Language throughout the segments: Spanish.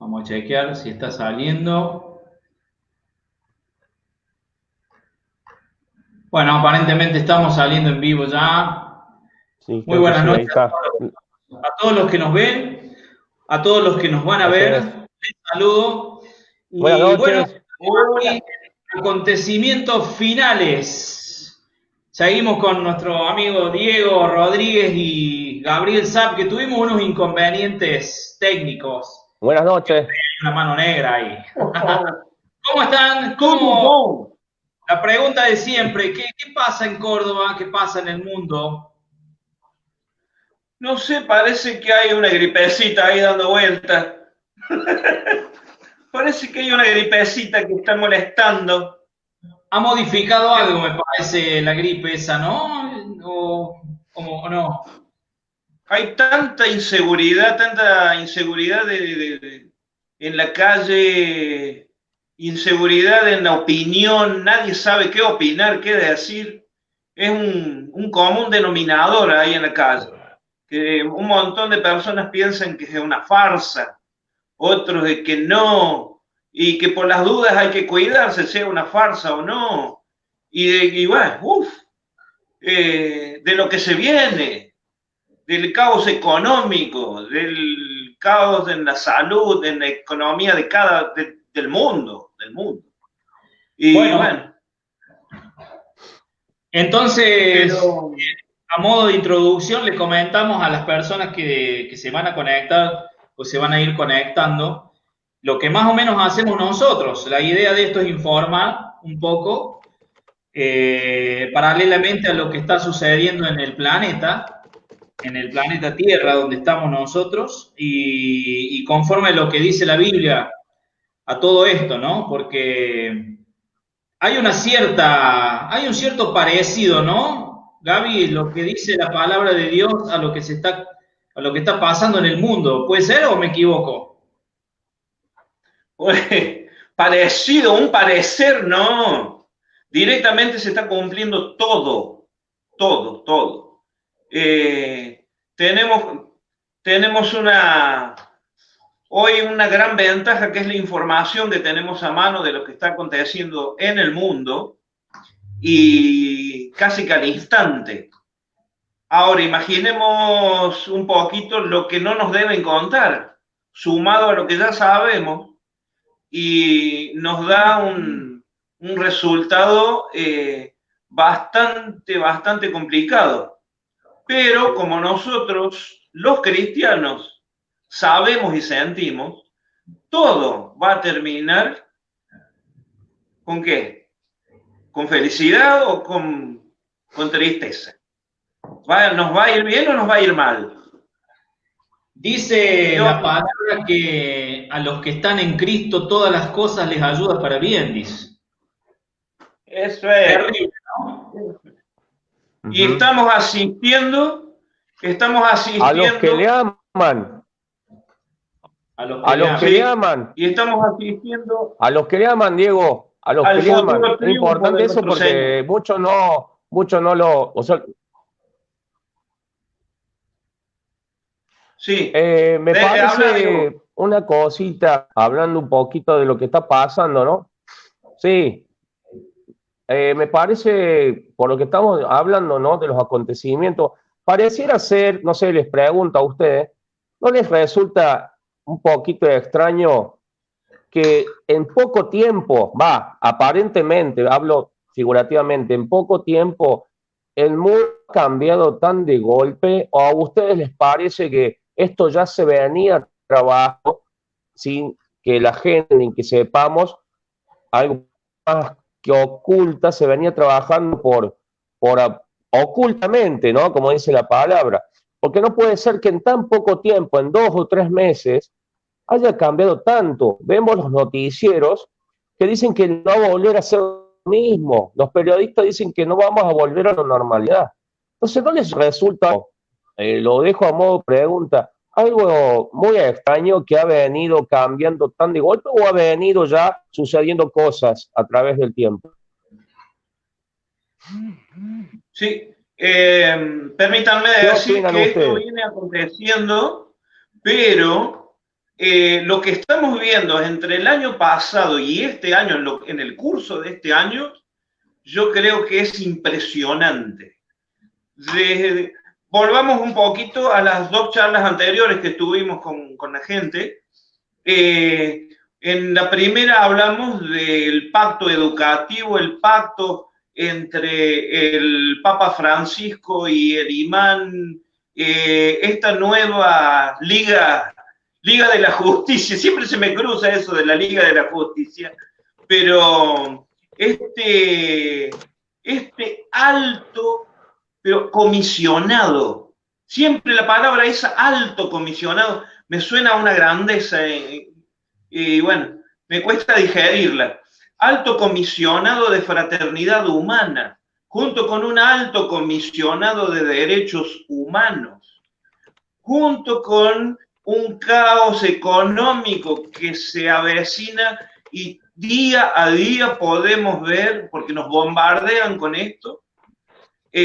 Vamos a chequear si está saliendo. Bueno, aparentemente estamos saliendo en vivo ya. Sí, Muy creo que buenas sí, ahí noches está. a todos los que nos ven, a todos los que nos van a Así ver. es. Les saludo. Buenas Y bueno, noches. Hola. aquí acontecimientos finales. Seguimos con nuestro amigo Diego Rodríguez y Gabriel Zapp, que tuvimos unos inconvenientes técnicos. Buenas noches. Una mano negra ahí. ¿Cómo están? Tudo ¿Cómo? bom? La pregunta de siempre, ¿qué pasa en Córdoba? ¿Qué pasa en el mundo? No sé, parece que hay una gripecita ahí dando vueltas. Parece que hay una gripecita que está molestando. Ha modificado algo, me parece, la gripe esa, ¿no? ¿O no? Hay tanta inseguridad en la calle, inseguridad en la opinión, nadie sabe qué opinar, qué decir. Es un común denominador ahí en la calle, que un montón de personas piensan que es una farsa, otros de que no, y que por las dudas hay que cuidarse, sea una farsa o no, y bueno, de lo que se viene, del caos económico, del caos en la salud, en la economía del mundo. Y Bueno, bueno, entonces, pero a modo de introducción, le comentamos a las personas que se van a conectar o se van a ir conectando lo que más o menos hacemos nosotros. La idea de esto es informar un poco paralelamente a lo que está sucediendo en el planeta Tierra, donde estamos nosotros, y conforme a lo que dice la Biblia a todo esto, ¿no? Porque hay un cierto parecido, ¿no? Gaby, lo que dice la palabra de Dios a lo que a lo que está pasando en el mundo. ¿Puede ser o me equivoco? parecido, un parecer, no. Directamente se está cumpliendo todo. Eh, tenemos, tenemos hoy una gran ventaja que es la información que tenemos a mano de lo que está aconteciendo en el mundo y casi que al instante. Ahora imaginemos un poquito lo que no nos deben contar, sumado a lo que ya sabemos, y nos da un resultado bastante complicado. Pero como nosotros, los cristianos, sabemos y sentimos, todo va a terminar ¿con qué? ¿Con felicidad o con tristeza? ¿Nos va a ir bien o nos va a ir mal? Dice Yo, la palabra que a los que están en Cristo todas las cosas les ayuda para bien, dice. eso es. Terrible, ¿no? Y Ujú. estamos A los que le asistiendo, aman, A los que a le los que aman. le sí, aman, y estamos asistiendo a los que le aman, Diego, a los al que le aman. futuro Es triunfo importante de eso nuestro Señor. porque muchos no lo, o sea, Sí, me habla, Diego. parece una cosita, hablando un poquito de lo que está pasando, ¿no? Sí, me parece, por lo que estamos hablando, ¿no? De los acontecimientos, pareciera ser, no sé, les pregunto a ustedes, ¿no les resulta un poquito extraño que en poco tiempo, aparentemente, hablo figurativamente, en poco tiempo, el mundo ha cambiado tan de golpe, o a ustedes les parece que esto ya se venía trabajando sin que la gente ni que sepamos algo más que oculta, se venía trabajando ocultamente, ¿no? Como dice la palabra. Porque no puede ser que en tan poco tiempo, en 2 o 3 meses, haya cambiado tanto. Vemos los noticieros que dicen que no va a volver a ser lo mismo. Los periodistas dicen que no vamos a volver a la normalidad. Entonces, ¿no les resulta, lo dejo a modo pregunta, algo muy extraño que ha venido cambiando tan de golpe o ha venido ya sucediendo cosas a través del tiempo? Sí, permítanme ¿Qué decir opinan que esto ustedes? viene aconteciendo, pero lo que estamos viendo entre el año pasado y este año, en el curso de este año, yo creo que es impresionante. Volvamos un poquito a las dos charlas anteriores que tuvimos con la gente. En la primera hablamos del pacto educativo, el pacto entre el Papa Francisco y el imán, esta nueva Liga de la Justicia. Siempre se me cruza eso de la Liga de la Justicia, pero este alto comisionado, siempre la palabra es alto comisionado, me suena a una grandeza y bueno, me cuesta digerirla. Alto comisionado de fraternidad humana, junto con un alto comisionado de derechos humanos, junto con un caos económico que se avecina y día a día podemos ver, porque nos bombardean con esto,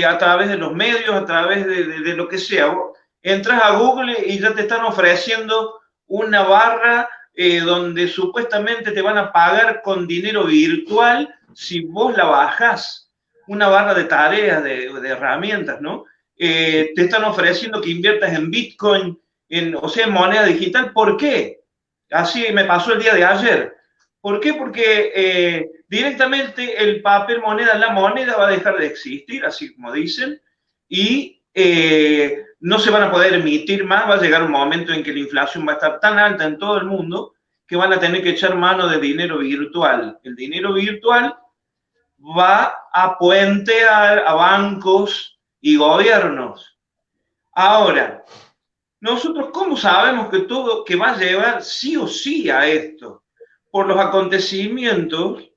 a través de los medios, a través de lo que sea. Vos entras a Google y ya te están ofreciendo una barra donde supuestamente te van a pagar con dinero virtual si vos la bajás. Una barra de tareas, de herramientas, ¿no? Te están ofreciendo que inviertas en Bitcoin, o sea, en moneda digital. ¿Por qué? Así me pasó el día de ayer. ¿Por qué? Porque directamente el papel moneda, la moneda va a dejar de existir, así como dicen, y no se van a poder emitir más. Va a llegar un momento en que la inflación va a estar tan alta en todo el mundo que van a tener que echar mano de dinero virtual. El dinero virtual va a puentear a bancos y gobiernos. Ahora, nosotros, ¿cómo sabemos que va a llevar sí o sí a esto? Por los acontecimientos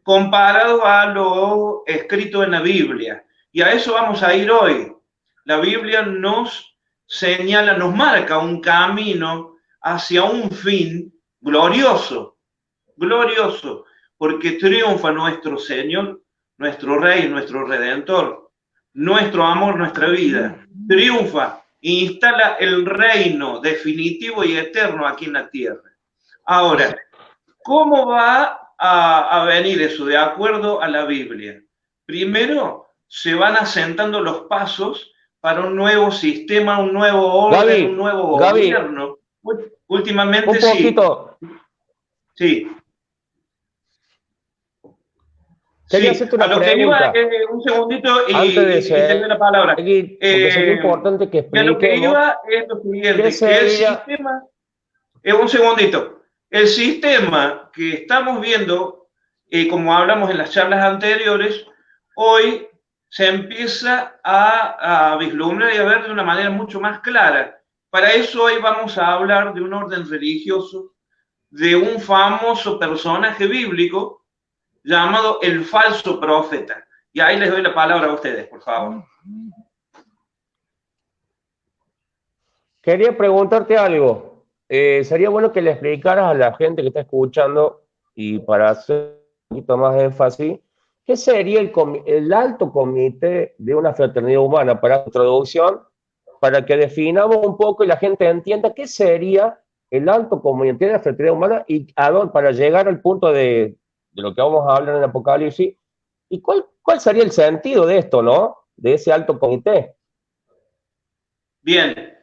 comparados a lo escrito en la Biblia. Y a eso vamos a ir hoy. La Biblia nos señala, nos marca un camino hacia un fin glorioso, glorioso, porque triunfa nuestro Señor, nuestro Rey, nuestro Redentor, nuestro amor, nuestra vida. Triunfa e instala el reino definitivo y eterno aquí en la tierra. Ahora, ¿cómo va a venir eso de acuerdo a la Biblia? Primero, se van asentando los pasos para un nuevo sistema, un nuevo orden, Gaby, un nuevo gobierno. Últimamente un poquito. Sí. Quería hacerte una a lo pregunta. que iba, un segundito y antes de te doy la palabra. Porque sería importante que expliquemos. A lo que iba es lo siguiente, que el sistema, un segundito, el sistema que estamos viendo, como hablamos en las charlas anteriores, hoy se empieza a vislumbrar y a ver de una manera mucho más clara. Para eso hoy vamos a hablar de un orden religioso, de un famoso personaje bíblico llamado el falso profeta. Y ahí les doy la palabra a ustedes, por favor. Quería preguntarte algo. Sería bueno que le explicaras a la gente que está escuchando, y para hacer un poquito más de énfasis, ¿qué sería el alto comité de una fraternidad humana? Para introducción, para que definamos un poco y la gente entienda qué sería el alto comité de la fraternidad humana y a dónde, para llegar al punto de lo que vamos a hablar en el Apocalipsis, y cuál sería el sentido de esto, ¿no? De ese alto comité. Bien.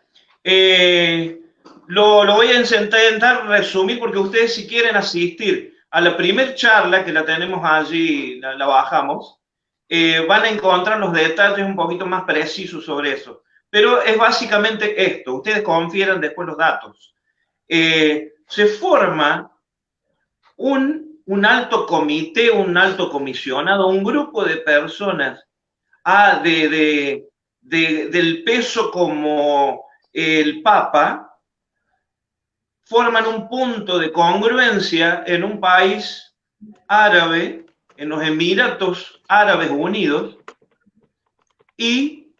Lo voy a intentar resumir porque ustedes, si quieren asistir a la primer charla, que la tenemos allí, la bajamos, van a encontrar los detalles un poquito más precisos sobre eso. Pero es básicamente esto, ustedes confieran después los datos. Se forma un alto comité, un alto comisionado, un grupo de personas del peso como el Papa, forman un punto de congruencia en un país árabe, en los Emiratos Árabes Unidos, y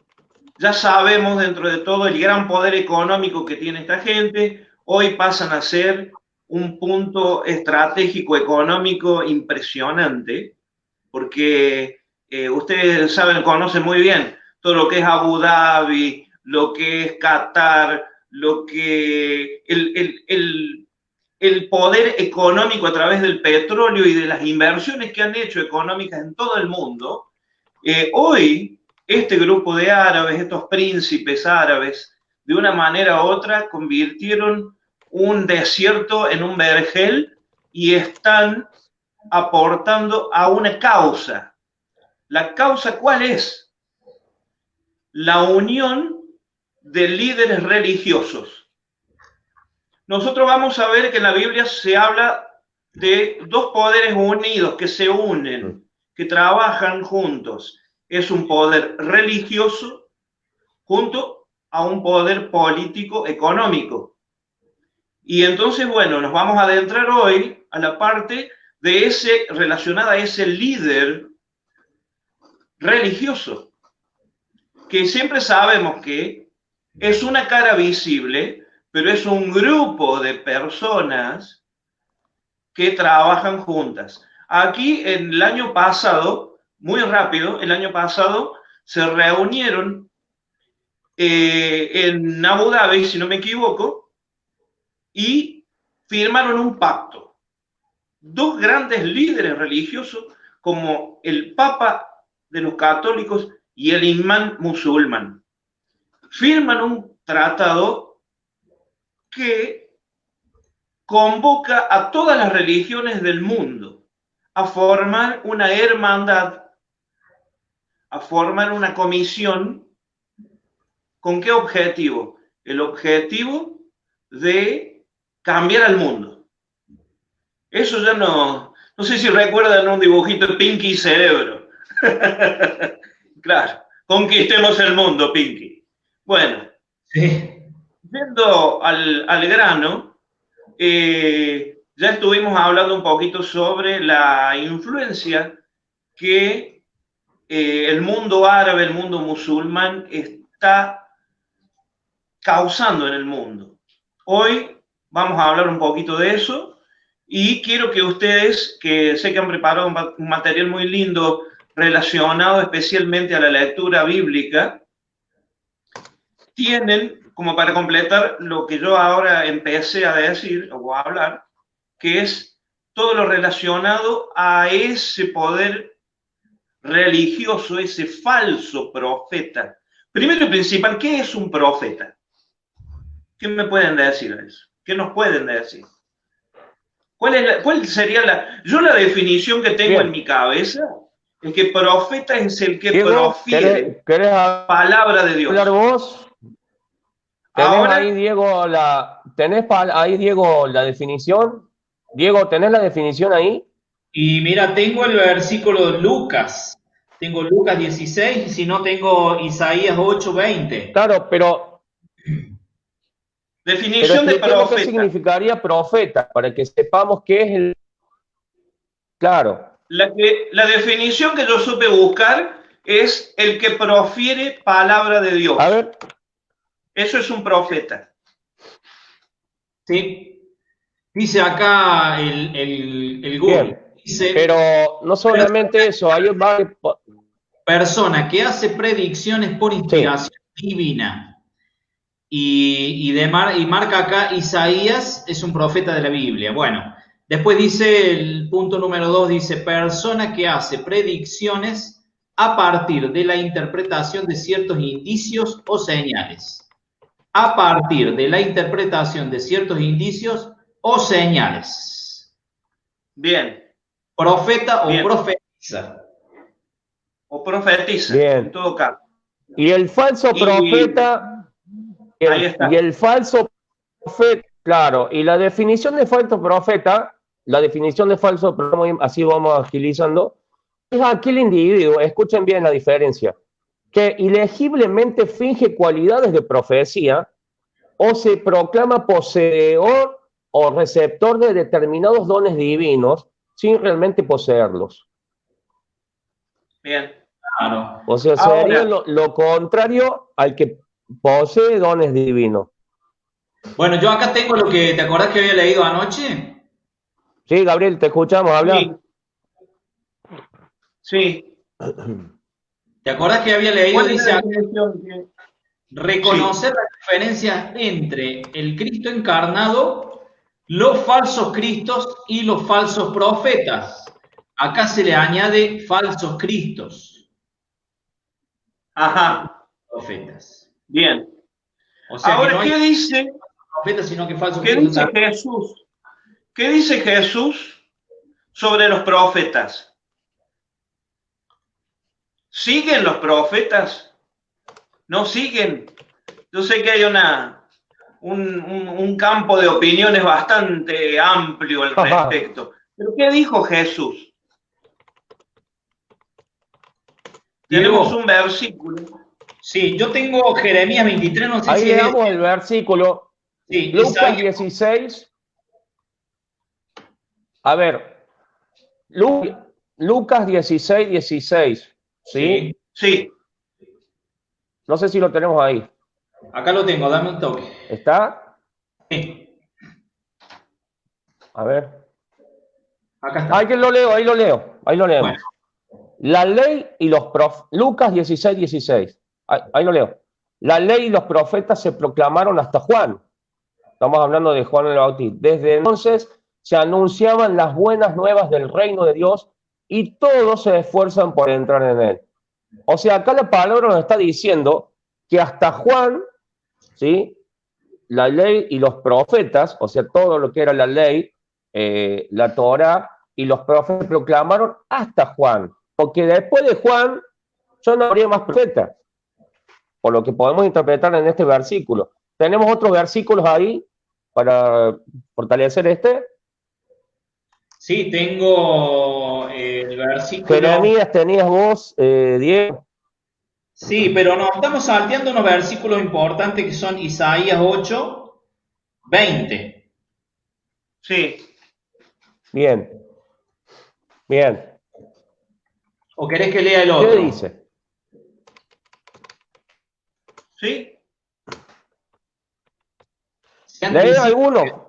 ya sabemos, dentro de todo el gran poder económico que tiene esta gente, hoy pasan a ser un punto estratégico económico impresionante, porque ustedes saben, conocen muy bien todo lo que es Abu Dhabi, lo que es Qatar, lo que el poder económico a través del petróleo y de las inversiones que han hecho económicas en todo el mundo, hoy este grupo de árabes, estos príncipes árabes, de una manera u otra convirtieron un desierto en un vergel y están aportando a una causa. ¿La causa cuál es? La unión de líderes religiosos. Nosotros vamos a ver que en la Biblia se habla de dos poderes unidos que se unen, que trabajan juntos. Es un poder religioso junto a un poder político económico. Y entonces, bueno, nos vamos a adentrar hoy a la parte de relacionada a ese líder religioso, que siempre sabemos que es una cara visible, pero es un grupo de personas que trabajan juntas. Aquí, en el año pasado, muy rápido, el año pasado, se reunieron en Abu Dhabi, si no me equivoco, y firmaron un pacto. Dos grandes líderes religiosos, como el Papa de los católicos y el imán musulmán, firman un tratado que convoca a todas las religiones del mundo a formar una hermandad, a formar una comisión. ¿Con qué objetivo? El objetivo de cambiar al mundo. Eso ya no sé si recuerdan un dibujito de Pinky y Cerebro. Claro, conquistemos el mundo, Pinky. Bueno, sí. Yendo al grano, ya estuvimos hablando un poquito sobre la influencia que el mundo árabe, el mundo musulmán está causando en el mundo. Hoy vamos a hablar un poquito de eso y quiero que ustedes, que sé que han preparado un material muy lindo relacionado especialmente a la lectura bíblica, tienen como para completar lo que yo ahora empecé a decir o a hablar, que es todo lo relacionado a ese poder religioso, ese falso profeta. Primero y principal, ¿qué es un profeta? ¿Qué me pueden decir de eso? ¿Qué nos pueden decir? ¿Cuál sería yo la definición que tengo en mi cabeza? Es que profeta es el que profiere palabra de Dios. ¿Hablar vos? ¿Tenés ahí, Diego, la definición? Diego, ¿tenés la definición ahí? Y mira, tengo el versículo de Lucas. Tengo Lucas 16, y si no tengo Isaías 8:20. Claro, pero... Definición de profeta. ¿Qué significaría profeta? Para que sepamos qué es el... Claro. La definición que yo supe buscar es el que profiere palabra de Dios. A ver. Eso es un profeta. Sí. Dice acá el Google. Dice, pero no solamente eso, hay persona que hace predicciones por inspiración divina. Y marca acá Isaías es un profeta de la Biblia. Bueno, después dice el punto número 2, dice persona que hace predicciones a partir de la interpretación de ciertos indicios o señales. A partir de la interpretación de ciertos indicios o señales. Bien. Profeta o profetiza. O profetiza, bien, en todo caso. Y el falso profeta... Y el falso profeta, claro, y la definición de falso profeta, así vamos agilizando, es aquel individuo, escuchen bien la diferencia, que ilegiblemente finge cualidades de profecía o se proclama poseedor o receptor de determinados dones divinos sin realmente poseerlos. Bien. Claro. O sea, sería lo contrario al que posee dones divinos. Bueno, yo acá tengo lo que, ¿te acordás que había leído anoche? Sí, Gabriel, te escuchamos hablar. Sí. ¿Te acordás que había leído? Dice, reconocer la diferencia entre el Cristo encarnado, los falsos cristos y los falsos profetas. Acá se le añade falsos cristos. Ajá. Profetas. Bien. O sea, ahora, que no hay ¿qué dice? profetas, sino que falsos ¿Qué cristos dice también. Jesús? ¿Qué dice Jesús sobre los profetas? ¿Siguen los profetas? ¿No siguen? Yo sé que hay un campo de opiniones bastante amplio al respecto. ¿Pero qué dijo Jesús? Tenemos Diego, un versículo. sí, yo tengo Jeremías 23, no sé Ahí si es leamos el versículo. sí, Lucas Isaías. 16. A ver, Lucas 16, 16. ¿Sí? Sí, Sí, No sé si lo tenemos ahí. acá lo tengo, dame un toque. ¿Está? Sí, A ver. acá está. Ahí que lo leo, ahí lo leo. Ahí lo Bueno, leemos. La ley y los profetas. Lucas 16, 16. Ahí lo leo. La ley y los profetas se proclamaron hasta Juan. Estamos hablando de Juan el Bautista. Desde entonces se anunciaban las buenas nuevas del reino de Dios y todos se esfuerzan por entrar en él. O sea, acá la palabra nos está diciendo que hasta Juan, ¿sí? La ley y los profetas, o sea, todo lo que era la ley, la Torah y los profetas proclamaron hasta Juan. Porque después de Juan ya no habría más profetas, por lo que podemos interpretar en este versículo. ¿Tenemos otros versículos ahí para fortalecer este? sí, tengo el versículo. Jeremías, tenías vos, Diego. Sí, pero nos estamos salteando unos versículos importantes que son Isaías 8, 20. sí. Bien, bien. ¿O querés que lea el ¿Qué otro? dice? ¿Sí? Lee alguno,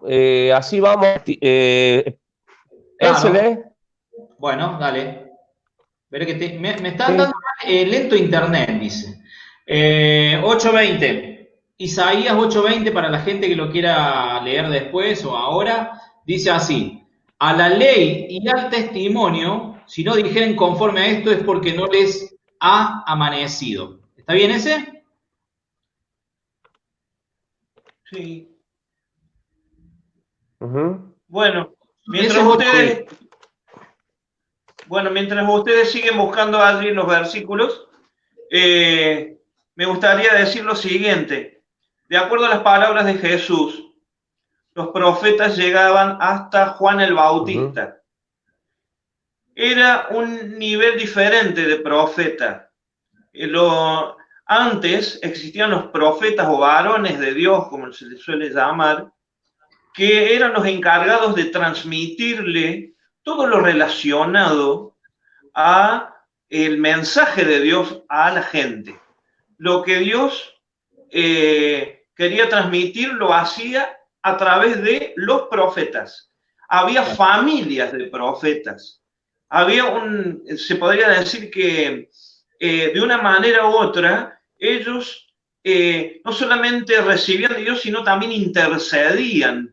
así vamos. Claro. Ese lee. Bueno, dale. Veré que me está Sí. dando lento internet, dice. 8:20. Isaías 8:20 para la gente que lo quiera leer después o ahora. Dice así: a la ley y al testimonio, si no dijeren conforme a esto es porque no les ha amanecido. ¿Está bien ese? Sí. Bueno, mientras Ese es otro. ustedes, mientras ustedes siguen buscando allí los versículos, me gustaría decir lo siguiente. De acuerdo a las palabras de Jesús, los profetas llegaban hasta Juan el Bautista. Era un nivel diferente de profeta. Antes existían los profetas o varones de Dios, como se les suele llamar, que eran los encargados de transmitirle todo lo relacionado a el mensaje de Dios a la gente. Lo que Dios quería transmitir lo hacía a través de los profetas. Había familias de profetas. Se podría decir que de una manera u otra, ellos no solamente recibían de Dios, sino también intercedían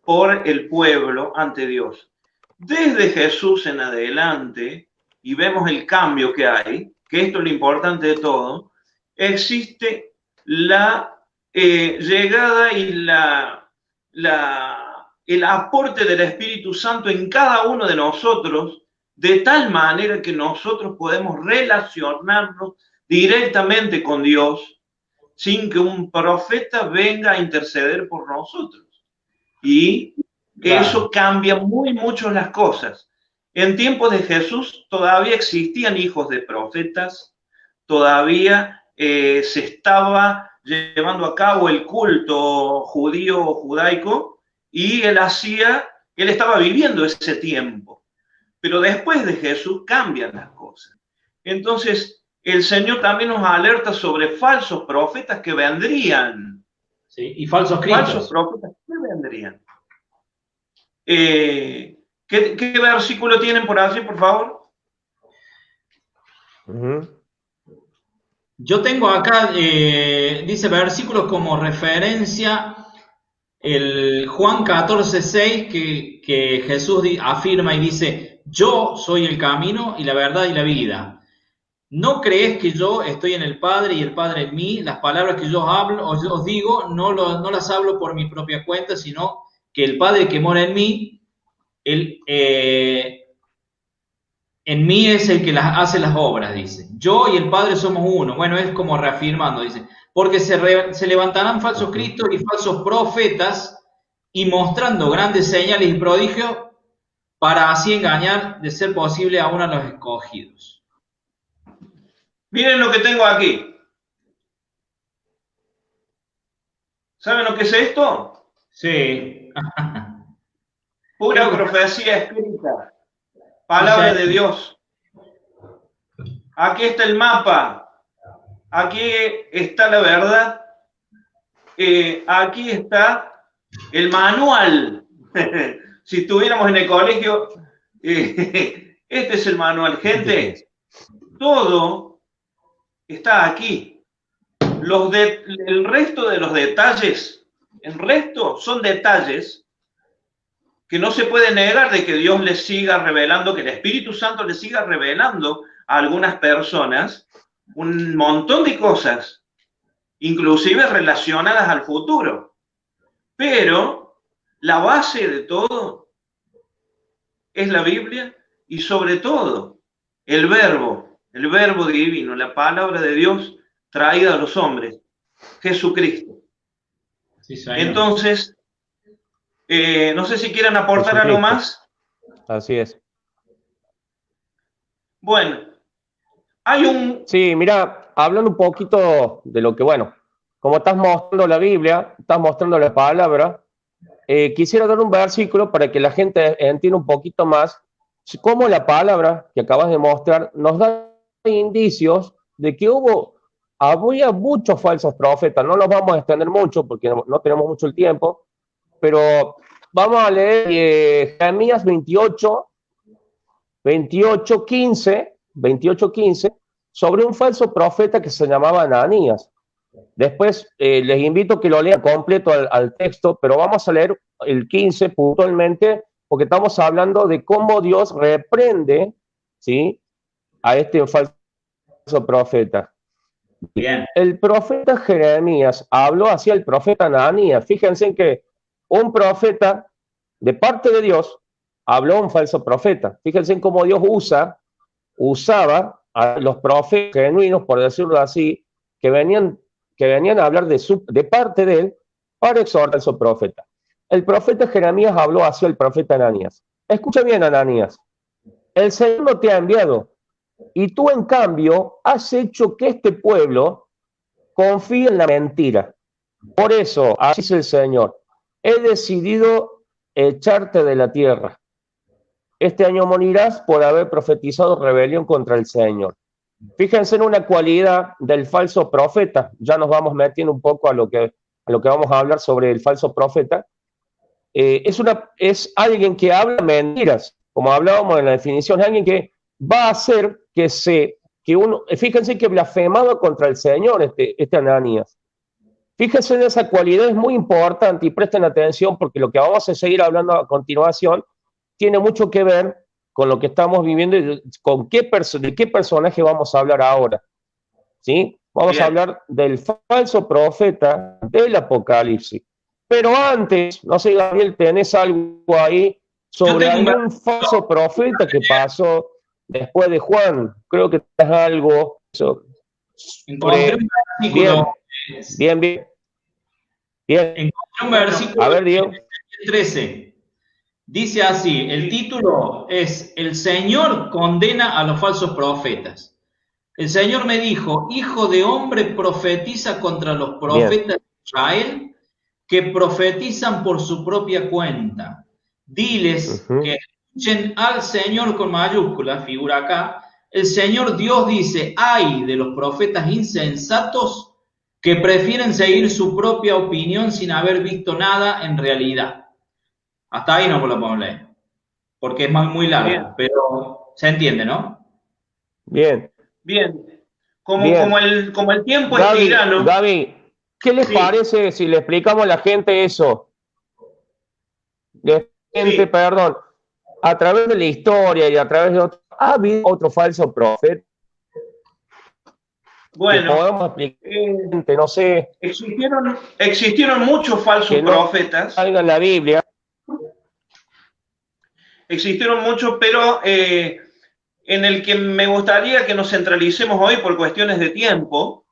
por el pueblo ante Dios. Desde Jesús en adelante, y vemos el cambio que hay, que esto es lo importante de todo, existe la llegada y el aporte del Espíritu Santo en cada uno de nosotros, de tal manera que nosotros podemos relacionarnos directamente con Dios sin que un profeta venga a interceder por nosotros. Y eso cambia mucho las cosas. En tiempos de Jesús todavía existían hijos de profetas, todavía se estaba llevando a cabo el culto judío o judaico y él estaba viviendo ese tiempo. Pero después de Jesús cambian las cosas. Entonces, el Señor también nos alerta sobre falsos profetas que vendrían. Sí, y falsos cristos. Falsos profetas que vendrían. ¿Qué versículo tienen por allí, por favor? Yo tengo acá, dice versículos como referencia el Juan 14:6 que Jesús afirma y dice, yo soy el camino y la verdad y la vida. ¿No crees que yo estoy en el Padre y el Padre en mí? Las palabras que yo hablo, os digo, no las hablo por mi propia cuenta, sino que el Padre que mora en mí, él, en mí es el que hace las obras, dice. Yo y el Padre somos uno. Bueno, es como reafirmando, dice. Porque se levantarán falsos cristos y falsos profetas y mostrando grandes señales y prodigios para así engañar, de ser posible, aún a los escogidos. Miren lo que tengo aquí. ¿Saben lo que es esto? Sí. Pura profecía escrita. Palabra de Dios. Aquí está el mapa. Aquí está la verdad. Aquí está el manual. Si estuviéramos en el colegio, este es el manual. Gente, todo está aquí. El resto de los detalles, el resto son detalles que no se puede negar de que Dios les siga revelando, que el Espíritu Santo les siga revelando a algunas personas un montón de cosas, inclusive relacionadas al futuro. Pero la base de todo es la Biblia y sobre todo el verbo divino, la palabra de Dios traída a los hombres, Jesucristo. Sí, entonces, no sé si quieren aportar algo más. Así es. Bueno, hay un... Sí, mira, hablando un poquito de lo que, bueno, como estás mostrando la Biblia, estás mostrando la palabra, quisiera dar un versículo para que la gente entienda un poquito más cómo la palabra que acabas de mostrar nos da indicios de que había muchos falsos profetas. No nos vamos a extender mucho porque no tenemos mucho el tiempo, pero vamos a leer Jeremías 28, 15, sobre un falso profeta que se llamaba Ananías. Después les invito a que lo lean completo al texto, pero vamos a leer el 15 puntualmente, porque estamos hablando de cómo Dios reprende, ¿sí?, a este falso profeta. Bien. El profeta Jeremías habló hacia el profeta Ananías. Fíjense en que un profeta de parte de Dios habló a un falso profeta. Fíjense en cómo Dios usaba a los profetas genuinos, por decirlo así, que venían a hablar de parte de él para exhortar a su profeta. El profeta Jeremías habló hacia el profeta Ananías. Escucha bien, Ananías. El Señor no te ha enviado y tú, en cambio, has hecho que este pueblo confíe en la mentira. Por eso, así dice el Señor, he decidido echarte de la tierra. Este año morirás por haber profetizado rebelión contra el Señor. Fíjense en una cualidad del falso profeta. Ya nos vamos metiendo un poco a lo que vamos a hablar sobre el falso profeta. Es alguien que habla mentiras, como hablábamos en la definición, es alguien que va a hacer fíjense que blasfemaba contra el Señor este Ananías. Fíjense en esa cualidad, es muy importante y presten atención porque lo que vamos a seguir hablando a continuación tiene mucho que ver con lo que estamos viviendo y de qué personaje vamos a hablar ahora. ¿Sí? Vamos a hablar del falso profeta del Apocalipsis. Pero antes, no sé, Gabriel, ¿tenés algo ahí sobre algún falso profeta que pasó después de Juan? Creo que tenés algo Encontré un versículo. Bien. Encontré un versículo. A ver, Diego. 13. Dice así, el título es El Señor condena a los falsos profetas. El Señor me dijo, hijo de hombre, profetiza contra los profetas de Israel que profetizan por su propia cuenta. Diles que escuchen al Señor con mayúscula, figura acá. El Señor Dios dice, ay de los profetas insensatos que prefieren seguir su propia opinión sin haber visto nada en realidad. Hasta ahí no lo podemos leer, porque es muy largo, pero se entiende, ¿no? Bien. como el tiempo es Gaby, tirano. Gaby, ¿qué les Sí. parece si le explicamos a la gente eso? Sí. Perdón, a través de la historia y a través de otro, ¿ha habido otro falso profeta? Que Bueno, podamos explicar, no sé, existieron muchos falsos que no profetas, salga en la Biblia. existieron muchos, pero en el que me gustaría que nos centralicemos hoy por cuestiones de tiempo,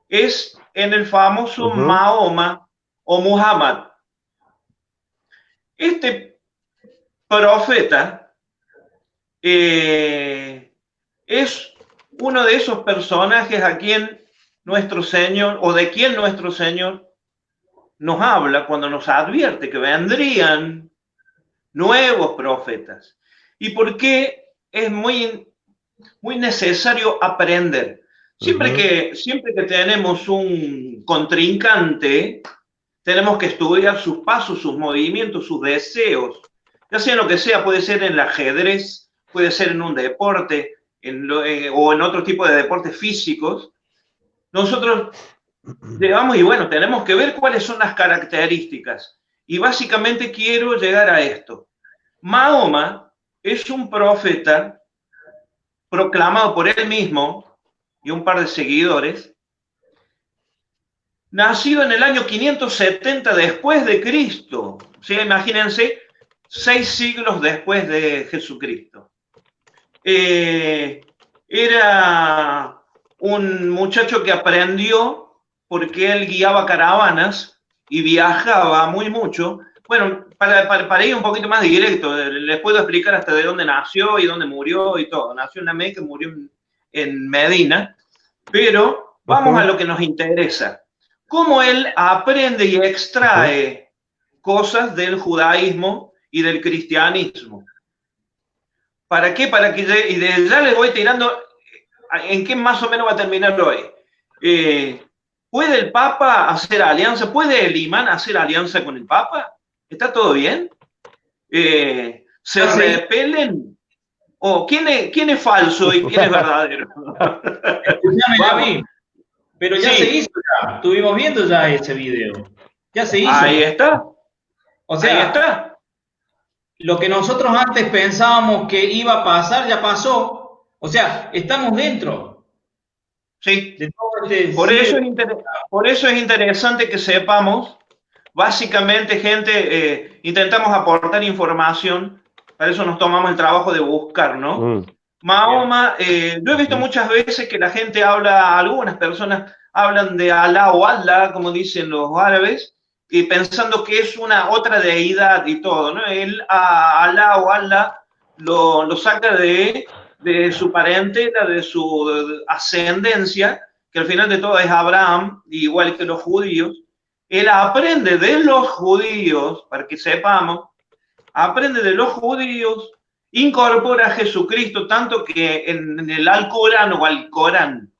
es en el famoso Mahoma o Muhammad. Este profeta es uno de esos personajes a quien nuestro Señor, o de quien nuestro Señor nos habla cuando nos advierte que vendrían nuevos profetas. ¿Y por qué es muy necesario aprender? Siempre que tenemos un contrincante, tenemos que estudiar sus pasos, sus movimientos, sus deseos, ya sea en lo que sea, puede ser en el ajedrez, puede ser en un deporte, o en otro tipo de deportes físicos. Nosotros llegamos y bueno, tenemos que ver cuáles son las características. Y básicamente quiero llegar a esto. Mahoma es un profeta proclamado por él mismo y un par de seguidores, nacido en el año 570 después de Cristo. O sea, imagínense, 6 siglos después de Jesucristo. Era un muchacho que aprendió porque él guiaba caravanas y viajaba muy mucho. Bueno, para ir un poquito más directo, les puedo explicar hasta de dónde nació y dónde murió y todo. Nació en la Meca, murió en Medina, pero vamos a lo que nos interesa. Cómo él aprende y extrae cosas del judaísmo y del cristianismo. ¿Para qué? Para que y de ya les voy tirando en qué más o menos va a terminar hoy. ¿Puede el Papa hacer alianza? ¿Puede el imán hacer alianza con el Papa? ¿Está todo bien? ¿Se repelen? ¿O quién es falso y quién es verdadero? Escúchame, Gaby, pero ya se hizo ya. Estuvimos viendo ya ese video. Ya se hizo. Ahí está. O sea, ahí está. Lo que nosotros antes pensábamos que iba a pasar, ya pasó. O sea, estamos dentro. Sí. De todo este por eso es interesante que sepamos. Básicamente, gente, intentamos aportar información. Para eso nos tomamos el trabajo de buscar, ¿no? Mahoma, yo he visto muchas veces que la gente habla, algunas personas hablan de Alá o Allah, como dicen los árabes, y pensando que es una otra deidad y todo, ¿no? Él a Alá o Allah lo saca de su parentela, de su ascendencia, que al final de todo es Abraham, igual que los judíos. Él aprende de los judíos, para que sepamos, aprende de los judíos, incorpora a Jesucristo, tanto que en el Alcorán o Alcorán,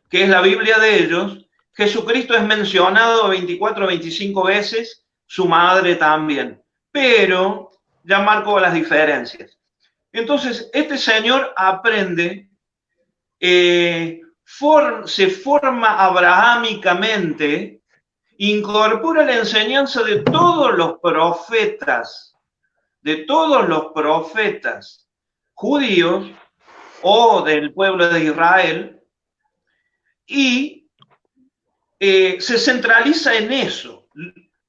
que es la Biblia de ellos, Jesucristo es mencionado 24 o 25 veces, su madre también, pero ya marco las diferencias. Entonces, este señor aprende, se forma abrahámicamente, incorpora la enseñanza de todos los profetas judíos o del pueblo de Israel, y se centraliza en eso,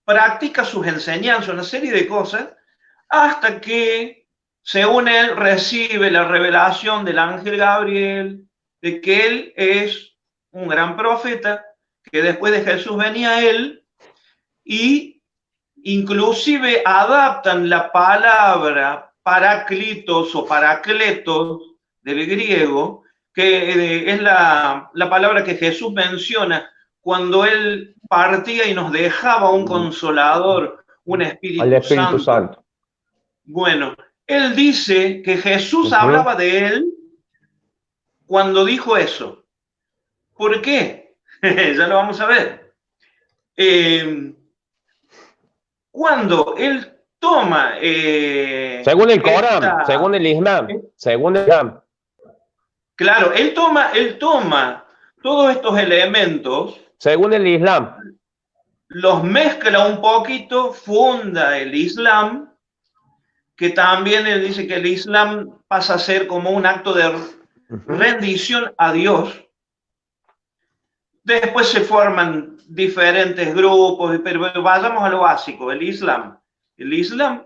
practica sus enseñanzas, una serie de cosas, hasta que, según él, recibe la revelación del ángel Gabriel de que él es un gran profeta, que después de Jesús venía él, y inclusive adaptan la palabra paráclitos o paracletos del griego, que es la palabra que Jesús menciona cuando él partía y nos dejaba un consolador, un Espíritu Santo. Bueno, él dice que Jesús hablaba de él cuando dijo eso. ¿Por qué? Ya lo vamos a ver. Cuando él toma... según el Corán, según el Islam, según el Islam. Claro, él toma todos estos elementos, según el Islam, los mezcla un poquito, funda el Islam, que también él dice que el Islam pasa a ser como un acto de rendición a Dios. Después se forman diferentes grupos, pero vayamos a lo básico, el Islam. El Islam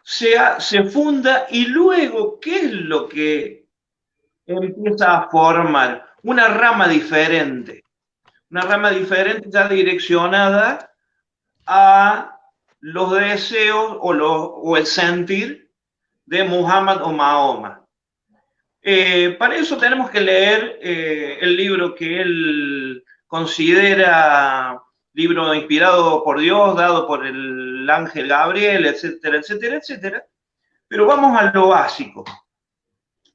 se funda y luego, ¿qué es lo que empieza a formar? Una rama diferente ya direccionada a los deseos o el sentir de Muhammad o Mahoma. Para eso tenemos que leer el libro que él considera libro inspirado por Dios, dado por el ángel Gabriel, etcétera, etcétera, etcétera. Pero vamos a lo básico.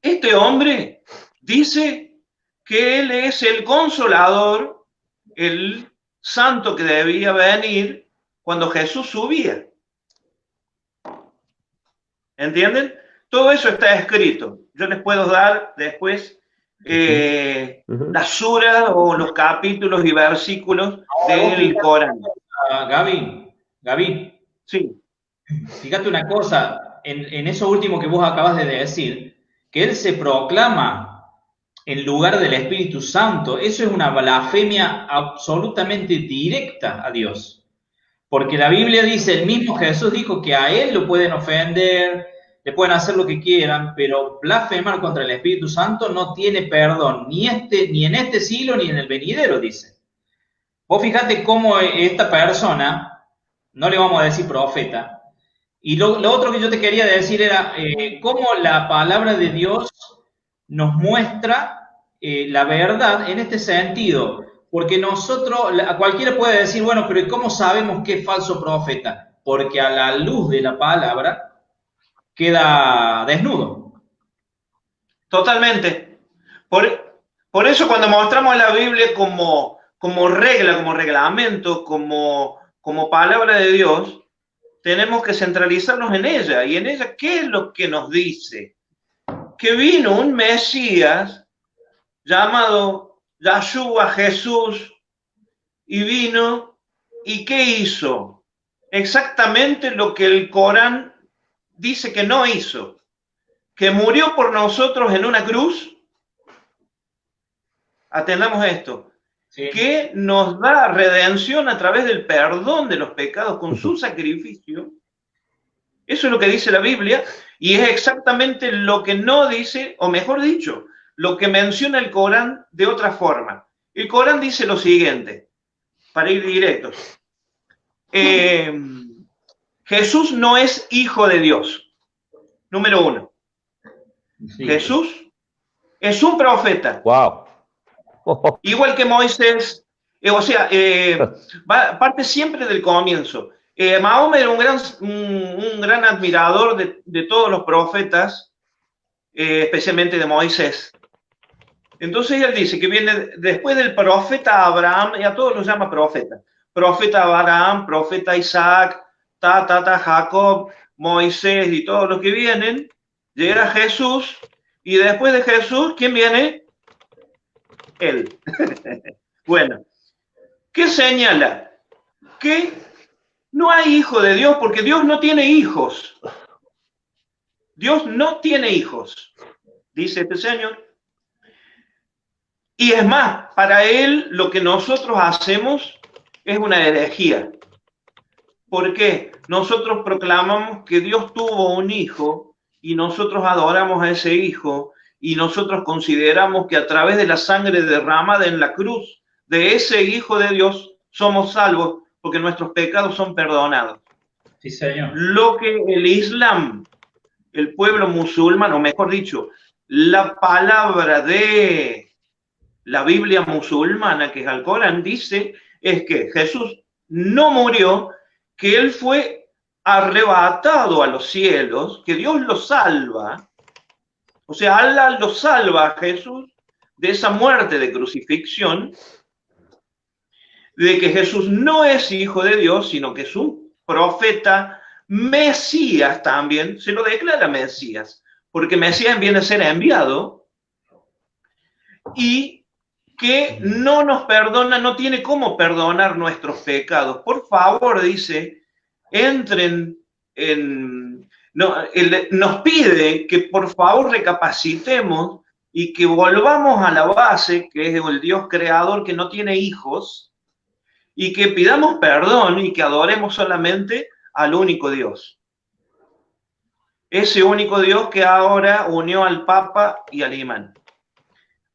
Este hombre dice que él es el consolador, el santo que debía venir cuando Jesús subía. ¿Entienden? Todo eso está escrito. Yo les puedo dar después las suras o los capítulos y versículos del Corán. Gaby, sí. Fíjate una cosa, en eso último que vos acabas de decir, que él se proclama en lugar del Espíritu Santo, eso es una blasfemia absolutamente directa a Dios. Porque la Biblia dice, el mismo Jesús dijo que a él lo pueden ofender, le pueden hacer lo que quieran, pero blasfemar contra el Espíritu Santo no tiene perdón, ni en este siglo ni en el venidero, dice. Vos fíjate cómo esta persona, no le vamos a decir profeta, y lo otro que yo te quería decir era cómo la palabra de Dios nos muestra la verdad en este sentido, porque nosotros, cualquiera puede decir, bueno, pero ¿cómo sabemos qué es falso profeta? Porque a la luz de la palabra queda desnudo. Totalmente. Por eso cuando mostramos la Biblia como regla, como reglamento, como palabra de Dios, tenemos que centralizarnos en ella. ¿Y en ella qué es lo que nos dice? Que vino un Mesías llamado Yahshua, Jesús, y vino, ¿y qué hizo? Exactamente lo que el Corán dice que no hizo, que murió por nosotros en una cruz. Atendamos esto, sí, que nos da redención a través del perdón de los pecados con su sacrificio. Eso es lo que dice la Biblia, y es exactamente lo que no dice, o mejor dicho, lo que menciona el Corán de otra forma. El Corán dice lo siguiente, para ir directos. Jesús no es hijo de Dios. Número uno. Sí. Jesús es un profeta. Wow. Igual que Moisés. Parte siempre del comienzo. Mahoma era un gran admirador de todos los profetas, especialmente de Moisés. Entonces él dice que viene después del profeta Abraham, y a todos los llama profeta. Profeta Abraham, profeta Isaac, Jacob, Moisés y todos los que vienen, llega Jesús, y después de Jesús, ¿quién viene? Él. Bueno, ¿qué señala? Que no hay hijo de Dios, porque Dios no tiene hijos. Dios no tiene hijos, dice este señor. Y es más, para él lo que nosotros hacemos es una herejía. ¿Por qué? Nosotros proclamamos que Dios tuvo un hijo y nosotros adoramos a ese hijo y nosotros consideramos que a través de la sangre derramada en la cruz de ese hijo de Dios somos salvos porque nuestros pecados son perdonados. Sí, señor. Lo que el Islam, el pueblo musulmán, o mejor dicho, la palabra de la Biblia musulmana, que es el Corán, dice es que Jesús no murió, que él fue arrebatado a los cielos, que Dios lo salva. O sea, Allah lo salva a Jesús de esa muerte de crucifixión, de que Jesús no es hijo de Dios, sino que es un profeta, Mesías también, se lo declara Mesías, porque Mesías viene a ser enviado, y que no nos perdona, no tiene cómo perdonar nuestros pecados. Por favor, dice, entren en... No, nos pide que por favor recapacitemos y que volvamos a la base, que es el Dios creador que no tiene hijos, y que pidamos perdón y que adoremos solamente al único Dios. Ese único Dios que ahora unió al Papa y al imán.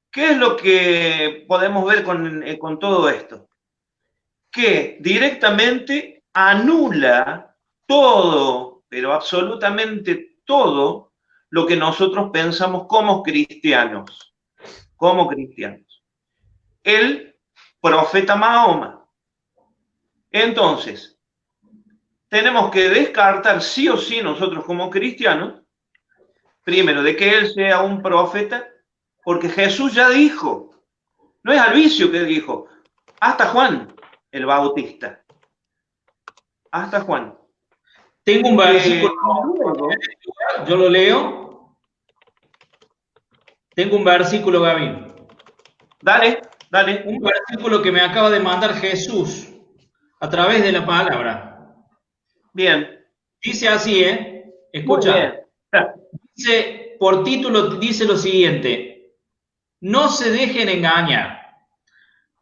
¿Qué es lo que podemos ver con todo esto? Que directamente anula todo, pero absolutamente todo, lo que nosotros pensamos como cristianos. Como cristianos. El profeta Mahoma. Entonces, tenemos que descartar sí o sí nosotros como cristianos, primero, de que él sea un profeta, porque Jesús ya dijo, no es al vicio que dijo, hasta Juan el Bautista. Hasta Juan. Tengo un versículo, yo lo leo. Tengo un versículo, Gaby. Dale, dale. Un versículo que me acaba de mandar Jesús a través de la palabra. Bien. Dice así, escucha. Dice, por título, dice lo siguiente: no se dejen engañar.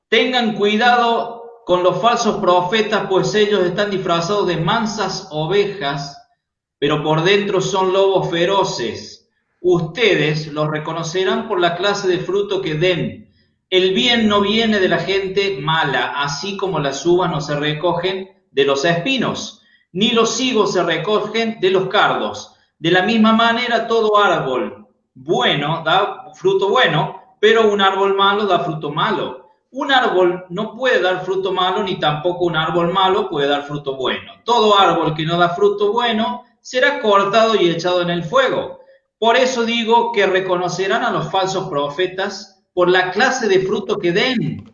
Tengan cuidado con los falsos profetas, pues ellos están disfrazados de mansas ovejas, pero por dentro son lobos feroces. Ustedes los reconocerán por la clase de fruto que den. El bien no viene de la gente mala, así como las uvas no se recogen de los espinos, ni los higos se recogen de los cardos. De la misma manera, todo árbol bueno da fruto bueno, pero un árbol malo da fruto malo. Un árbol no puede dar fruto malo, ni tampoco un árbol malo puede dar fruto bueno. Todo árbol que no da fruto bueno será cortado y echado en el fuego. Por eso digo que reconocerán a los falsos profetas por la clase de fruto que den.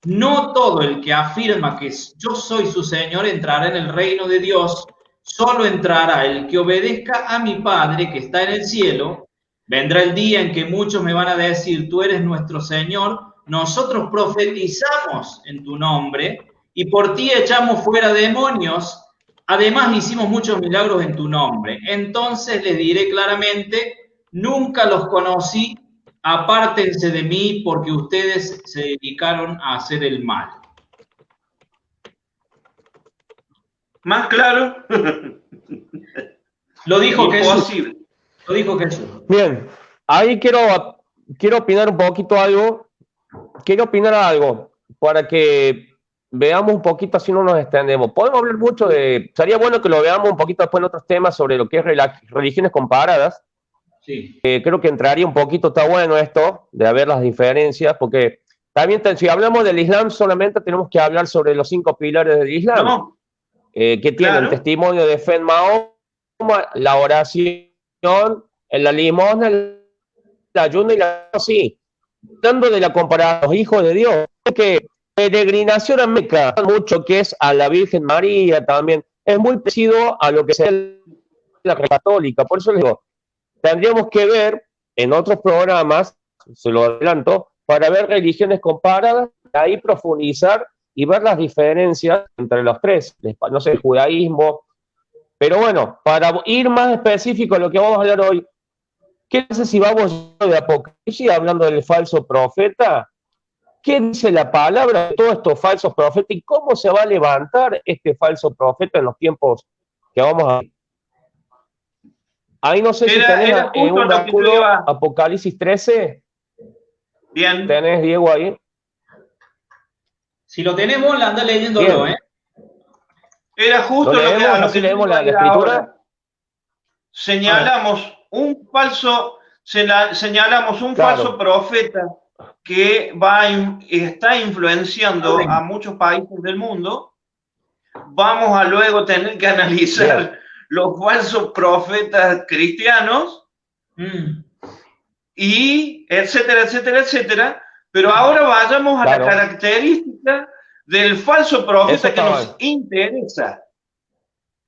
No todo el que afirma que yo soy su Señor entrará en el reino de Dios, solo entrará el que obedezca a mi Padre que está en el cielo. Vendrá el día en que muchos me van a decir, tú eres nuestro Señor, nosotros profetizamos en tu nombre y por ti echamos fuera demonios, además hicimos muchos milagros en tu nombre. Entonces les diré claramente, nunca los conocí, apártense de mí porque ustedes se dedicaron a hacer el mal. ¿Más claro? Lo dijo Jesús. Lo dijo Jesús. Bien, ahí quiero opinar un poquito algo. Quiero opinar algo para que veamos un poquito, así no nos extendemos. Podemos hablar mucho sería bueno que lo veamos un poquito después en otros temas sobre lo que es religiones comparadas. Sí. Creo que entraría un poquito, está bueno esto, de ver las diferencias, porque también si hablamos del Islam solamente tenemos que hablar sobre los 5 pilares del Islam, no. Que tienen el testimonio de fe en Mahoma, la oración, la limosna, el ayuno y la... Sí. Hablando de la comparación de los hijos de Dios, que peregrinación a Meca, mucho que es a la Virgen María también, es muy parecido a lo que es la católica. Por eso les digo, tendríamos que ver en otros programas, se lo adelanto, para ver religiones comparadas, ahí profundizar y ver las diferencias entre los tres, no sé, el judaísmo. Pero bueno, para ir más específico a lo que vamos a hablar hoy, ¿qué pasa si vamos de Apocalipsis hablando del falso profeta? ¿Qué dice la palabra de todos estos falsos profetas y cómo se va a levantar este falso profeta en los tiempos que vamos a ver? Ahí no sé si tenés un versículo, Apocalipsis 13. Bien. ¿Tenés, Diego, ahí? Si lo tenemos, anda leyéndolo, Bien. Era justo lo que así leemos la escritura. Señalamos un falso profeta que está influenciando a muchos países del mundo. Vamos a luego tener que analizar los falsos profetas cristianos y etcétera, etcétera, etcétera. Pero ahora vayamos a la característica del falso profeta que nos interesa,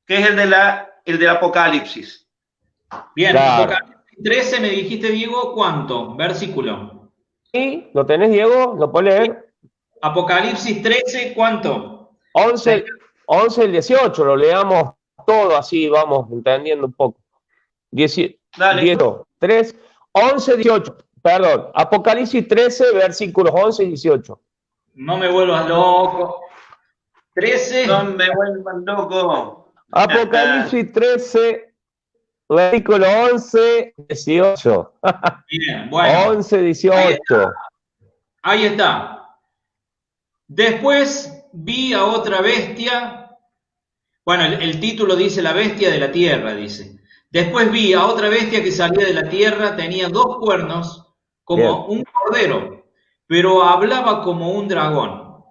que es el del Apocalipsis. Bien, Apocalipsis 13 me dijiste, Diego, ¿cuánto? Versículo. ¿Sí? ¿Lo tenés, Diego? ¿Lo podés leer? Apocalipsis 13, ¿cuánto? 11, 11 el 18, lo leamos todo así, vamos entendiendo un poco. 10, Dale. 3, 11, 18, perdón, Apocalipsis 13, versículos 11 y 18. No me vuelvas loco. 13. No me vuelvan loco. Apocalipsis 13, versículo 11, 18. Bien, bueno. 11, 18. Ahí está. Después vi a otra bestia. Bueno, el título dice la bestia de la tierra, dice. Después vi a otra bestia que salía de la tierra, tenía 2 cuernos como un cordero, pero hablaba como un dragón.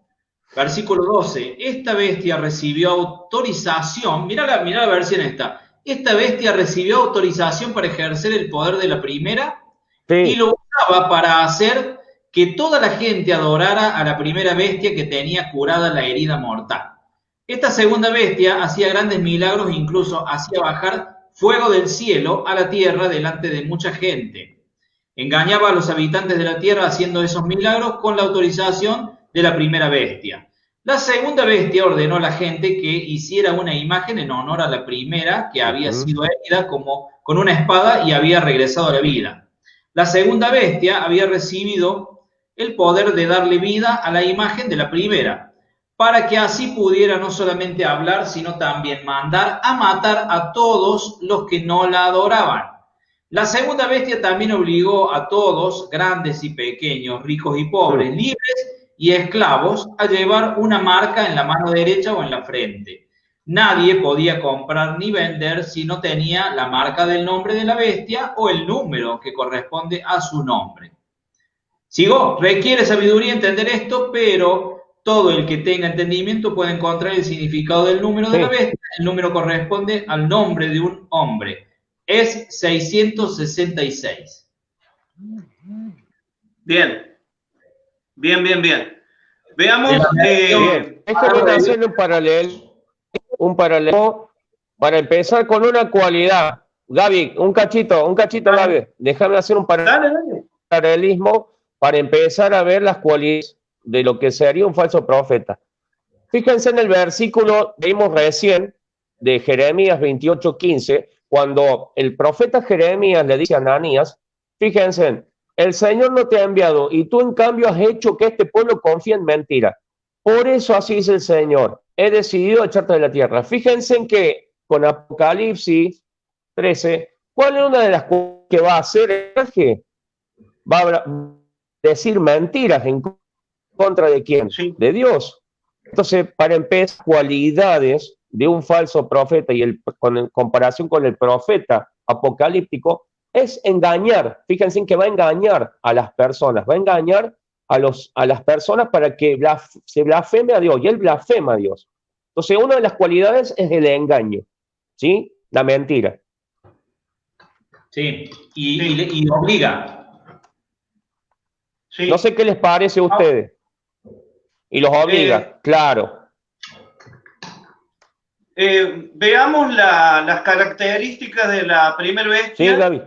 Versículo 12. Esta bestia recibió autorización. Mirá la versión esta. Esta bestia recibió autorización para ejercer el poder de la primera y lo usaba para hacer que toda la gente adorara a la primera bestia que tenía curada la herida mortal. Esta segunda bestia hacía grandes milagros, incluso hacía bajar fuego del cielo a la tierra delante de mucha gente. Engañaba a los habitantes de la tierra haciendo esos milagros con la autorización de la primera bestia. La segunda bestia ordenó a la gente que hiciera una imagen en honor a la primera que había sido herida con una espada y había regresado a la vida. La segunda bestia había recibido el poder de darle vida a la imagen de la primera, para que así pudiera no solamente hablar, sino también mandar a matar a todos los que no la adoraban. La segunda bestia también obligó a todos, grandes y pequeños, ricos y pobres, libres y esclavos, a llevar una marca en la mano derecha o en la frente. Nadie podía comprar ni vender si no tenía la marca del nombre de la bestia o el número que corresponde a su nombre. Sigo, requiere sabiduría entender esto, pero todo el que tenga entendimiento puede encontrar el significado del número de la bestia. El número corresponde al nombre de un hombre. Es 666. Bien. Veamos. Déjame hacer un paralelo para empezar con una cualidad. Gaby, un cachito, Gaby. Déjame hacer un paralelismo para empezar a ver las cualidades de lo que sería un falso profeta. Fíjense en el versículo que vimos recién de Jeremías 28:15, cuando el profeta Jeremías le dice a Ananías, fíjense, el Señor no te ha enviado y tú en cambio has hecho que este pueblo confíe en mentira. Por eso así dice el Señor, he decidido echarte de la tierra. Fíjense en que con Apocalipsis 13, ¿cuál es una de las cosas que va a hacer? Va a decir mentiras en contra de quién? Sí. De Dios. Entonces, para empezar, cualidades de un falso profeta y en comparación con el profeta apocalíptico es engañar. Fíjense en que va a engañar a las personas, va a engañar a las personas para que se blasfeme a Dios, y él blasfema a Dios. Entonces, una de las cualidades es el engaño, ¿sí? La mentira. Sí, y obliga. Sí. No sé qué les parece a ustedes. Y los obliga, claro. Veamos las características de la primera bestia. Sí, Gaby.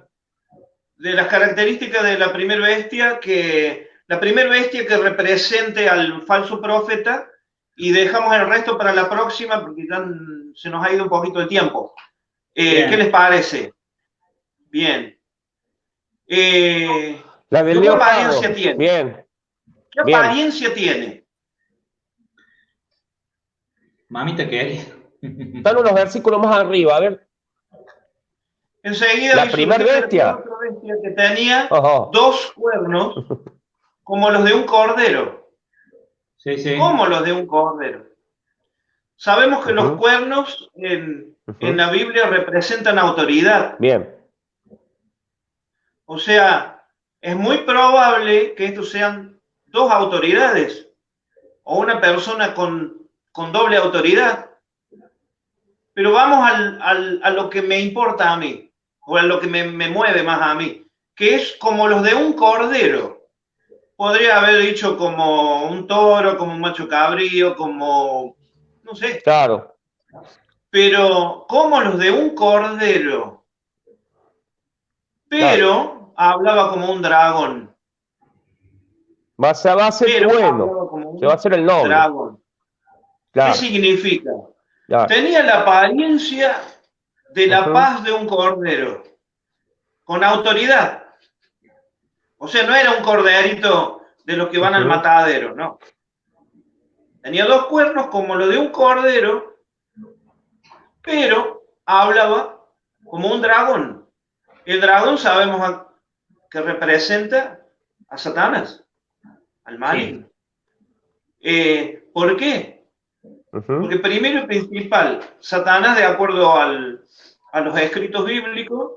De las características de la primera bestia, la primera bestia que represente al falso profeta, y dejamos el resto para la próxima porque ya se nos ha ido un poquito el tiempo. ¿Qué les parece? Bien. ¿Qué apariencia tiene? Bien. ¿Qué apariencia tiene? Mamita, ¿qué es? Están unos versículos más arriba, a ver. Enseguida la primera bestia. Otra bestia que tenía 2 cuernos como los de un cordero. Sí, sí. Como los de un cordero. Sabemos que los cuernos en la Biblia representan autoridad. Bien. O sea, es muy probable que estos sean 2 autoridades o una persona con doble autoridad. Pero vamos a lo que me importa a mí, o a lo que me mueve más a mí, que es como los de un cordero. Podría haber dicho como un toro, como un macho cabrío, como, no sé. Claro. Pero como los de un cordero. Pero hablaba como un dragón. Va a ser pero bueno, hablaba como se va a hacer el noble. dragón. Claro, ¿Qué significa? claro. Tenía la apariencia de la Ujú. paz de un cordero, con autoridad. O sea, no era un corderito de los que van al Ujú. matadero, no. Tenía dos cuernos como lo de un cordero, pero hablaba como un dragón. El dragón sabemos que representa a Satanás, al maligno. ¿Por qué? Ujú. Porque primero y principal, Satanás, de acuerdo a los escritos bíblicos,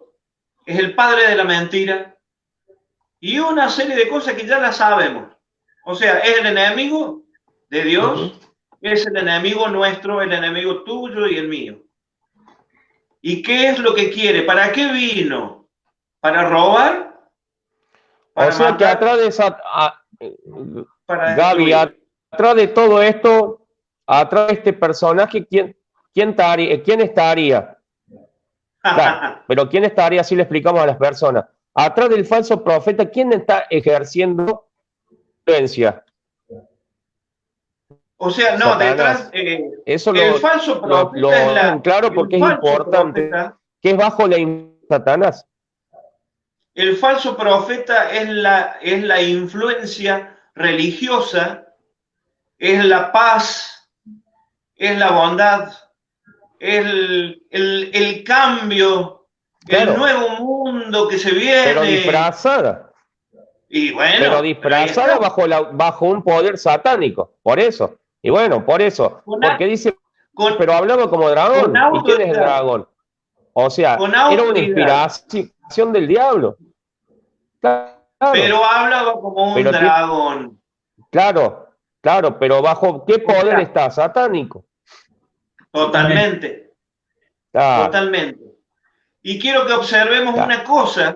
es el padre de la mentira y una serie de cosas que ya las sabemos. O sea, es el enemigo de Dios, Ujú. es el enemigo nuestro, el enemigo tuyo y el mío. ¿Y qué es lo que quiere? ¿Para qué vino? ¿Para robar? O ¿Para sea que matar? atrás de esa, ¿Para Gaby, destruir? atrás de todo esto, atrás de este personaje, ¿quién estaría? Claro, pero ¿quién estaría si le explicamos a las personas? Atrás del falso profeta, ¿quién está ejerciendo influencia? O sea, no, detrás, Satanás. Eso el falso profeta es lo dejo en claro porque el es falso importante, profeta, que es bajo la Satanás. el falso profeta es la influencia religiosa, es la paz, es la bondad, es el cambio, el Claro, nuevo mundo que se pero viene. disfrazada. Y Pero bueno, pero ahí disfrazada está. bajo un poder satánico, por eso. Y bueno, por eso, Con, porque dice, con, pero hablaba como con dragón. ¿Y quién es el autoridad, dragón? O sea, con era una autoridad, inspiración del diablo. Claro, pero hablaba como un pero tiene, dragón. claro, claro, pero bajo qué O poder sea, está satánico. Totalmente. totalmente, Claro. totalmente. Y quiero que observemos Claro.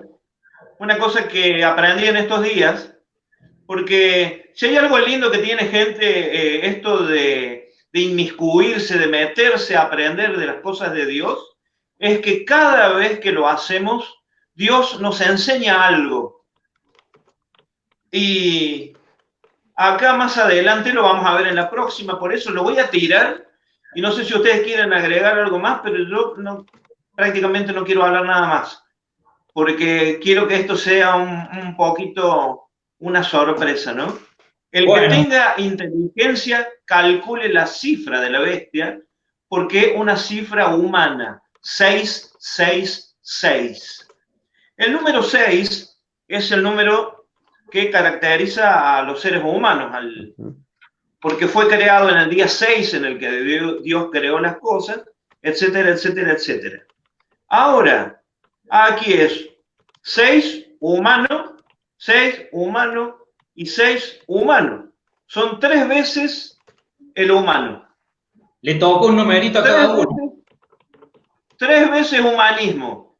una cosa que aprendí en estos días, porque si hay algo lindo que tiene gente, esto de inmiscuirse, de meterse a aprender de las cosas de Dios, es que cada vez que lo hacemos, Dios nos enseña algo. Y acá más adelante lo vamos a ver en la próxima, por eso lo voy a tirar. Y no sé si ustedes quieren agregar algo más, pero yo prácticamente no quiero hablar nada más, porque quiero que esto sea un poquito una sorpresa, ¿no? El que Bueno, tenga inteligencia calcule la cifra de la bestia, porque es una cifra humana, 666. El número 6 es el número que caracteriza a los seres humanos, porque fue creado en el día 6 en el que Dios creó las cosas, etcétera, etcétera, etcétera. Ahora, aquí es 6 humano, 6 humano y 6 humano. Son 3 veces el humano. le toca un numerito a cada uno. 3 veces humanismo.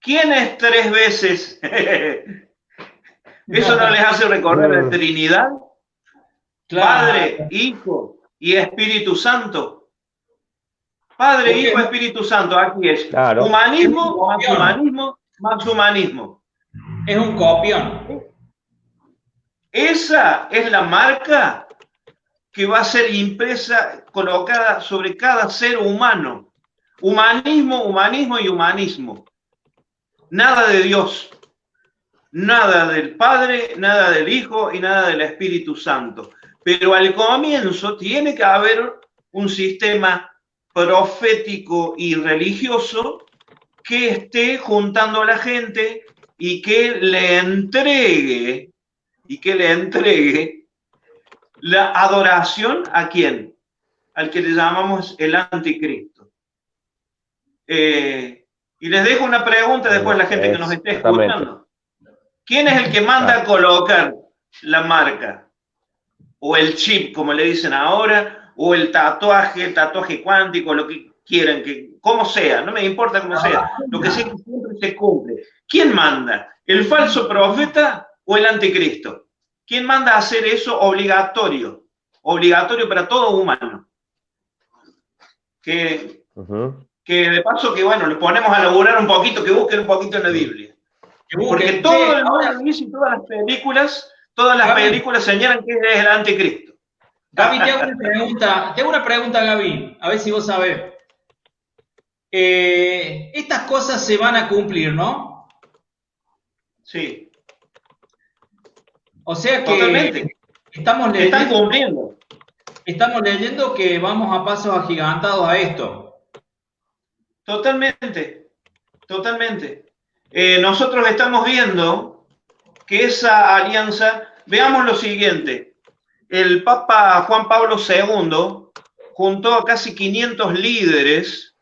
¿Quién es 3 veces? ¿Eso no les hace recordar la Trinidad? Padre, Claro. Hijo y Espíritu Santo. Padre, Porque Hijo, Espíritu Santo. Aquí es Claro. es un humanismo, más copión. humanismo, más humanismo. Es un copión. Esa es la marca que va a ser impresa, colocada sobre cada ser humano. Humanismo, humanismo y humanismo. Nada de Dios, nada del Padre, nada del Hijo y nada del Espíritu Santo. Pero al comienzo tiene que haber un sistema profético y religioso que esté juntando a la gente y que le entregue la adoración a quién, al que le llamamos el anticristo. Y les dejo una pregunta después a la gente que nos esté Exactamente. escuchando. ¿Quién es el que manda a colocar la marca? O el chip, como le dicen ahora, o el tatuaje cuántico, lo que quieran, como sea, no me importa cómo sea, lo que sea que siempre se cumple. ¿Quién manda? ¿El falso profeta o el anticristo? ¿Quién manda a hacer eso obligatorio? Obligatorio para todo humano. Que de paso que, bueno, le ponemos a laburar un poquito, que busquen un poquito en la Biblia. Porque todo el mundo dice, todas las películas Todas las Gaby, películas señalan que es el anticristo. Gaby, te hago una pregunta, Gaby, a ver si vos sabés. Estas cosas se van a cumplir, ¿no? Sí, O sea que totalmente. estamos Están leyendo, cumpliendo. estamos leyendo que vamos a pasos agigantados a esto. Totalmente, totalmente. Nosotros estamos viendo que esa alianza, veamos lo siguiente, el Papa Juan Pablo II juntó a casi 500 líderes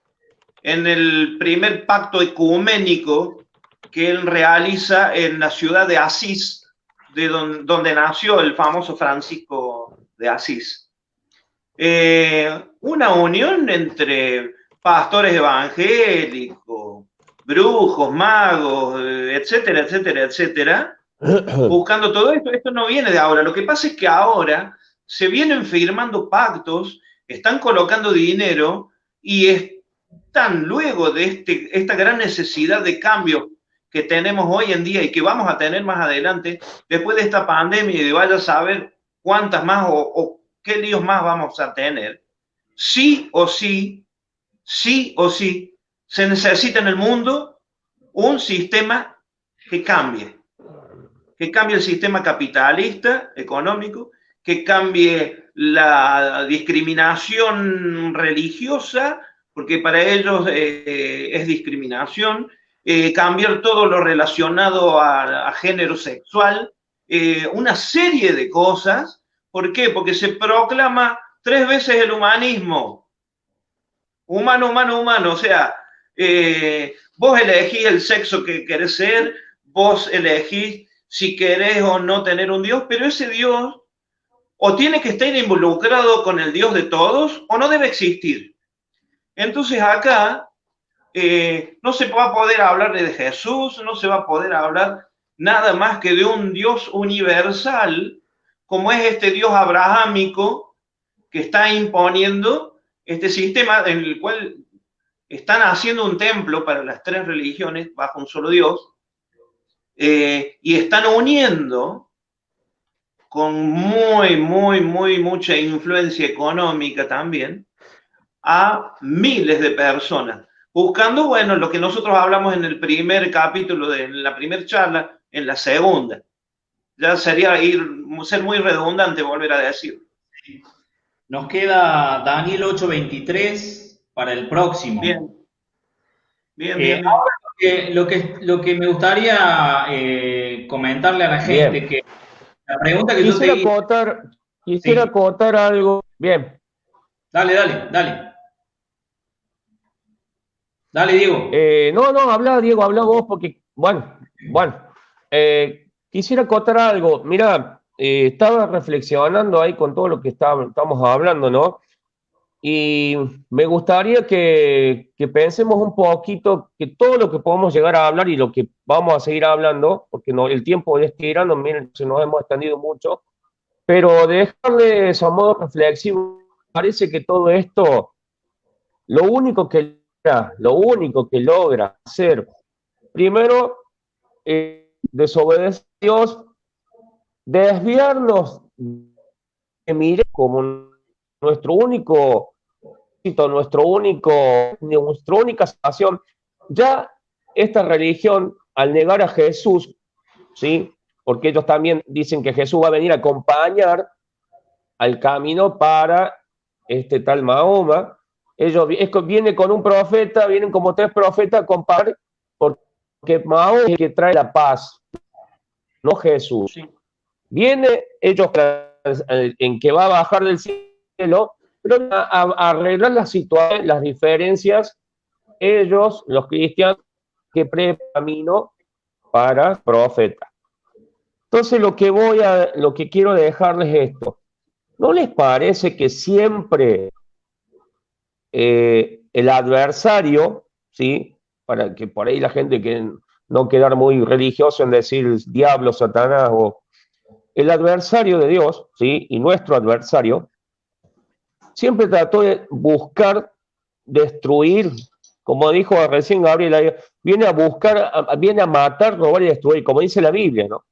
en el primer pacto ecuménico que él realiza en la ciudad de Asís, de donde nació el famoso Francisco de Asís. Una unión entre pastores evangélicos, brujos, magos, etcétera, etcétera, etcétera, buscando todo esto. Esto no viene de ahora. Lo que pasa es que ahora se vienen firmando pactos, están colocando dinero y están luego de esta gran necesidad de cambio que tenemos hoy en día y que vamos a tener más adelante, después de esta pandemia y de vaya a saber cuántas más o qué líos más vamos a tener. Sí o sí, se necesita en el mundo un sistema que cambie el sistema capitalista, económico, que cambie la discriminación religiosa, porque para ellos es discriminación, cambiar todo lo relacionado a género sexual, una serie de cosas. ¿Por qué? Porque se proclama 3 veces el humanismo. Humano, humano, humano. O sea, vos elegís el sexo que querés ser, vos elegís si querés o no tener un Dios, pero ese Dios o tiene que estar involucrado con el Dios de todos o no debe existir. Entonces acá no se va a poder hablar de Jesús, no se va a poder hablar nada más que de un Dios universal, como es este Dios abrahámico que está imponiendo este sistema en el cual están haciendo un templo para las 3 religiones bajo un solo Dios, y están uniendo con mucha influencia económica también a miles de personas, buscando, bueno, lo que nosotros hablamos en el primer capítulo, de la primera charla, en la segunda. Ya sería ser muy redundante volver a decirlo. Nos queda Daniel 8:23 para el próximo. Bien. Bien. Lo que me gustaría comentarle a la gente, Bien. que la pregunta que yo te hice... Quisiera acotar algo. Bien. Dale, Diego. No, habla, Diego, habla vos, porque, bueno. Quisiera acotar algo. Mira, estaba reflexionando ahí con todo lo que estamos hablando, ¿no? Y me gustaría que pensemos un poquito que todo lo que podemos llegar a hablar y lo que vamos a seguir hablando, porque no, el tiempo ya está tirando, miren, se nos hemos extendido mucho, pero dejarles a modo reflexivo, parece que todo esto, lo único que logra hacer, primero, desobedecer a Dios, desviarnos de mirar como nuestra única salvación. Ya esta religión, al negar a Jesús, ¿sí? Porque ellos también dicen que Jesús va a venir a acompañar al camino para este tal Mahoma. Viene con un profeta, vienen como 3 profetas a comparar, porque Mahoma es el que trae la paz, no Jesús. Sí. Viene ellos en que va a bajar del cielo, pero a arreglar las situaciones, las diferencias, ellos, los cristianos, que preparan camino para profeta. Entonces lo que quiero dejarles es esto. ¿No les parece que siempre el adversario, ¿sí? Para que por ahí la gente que no quedar muy religioso en decir diablo, Satanás, o el adversario de Dios, ¿sí? Y nuestro adversario, siempre trató de buscar destruir, como dijo recién Gabriel, viene a matar, robar y destruir, como dice la Biblia, ¿no?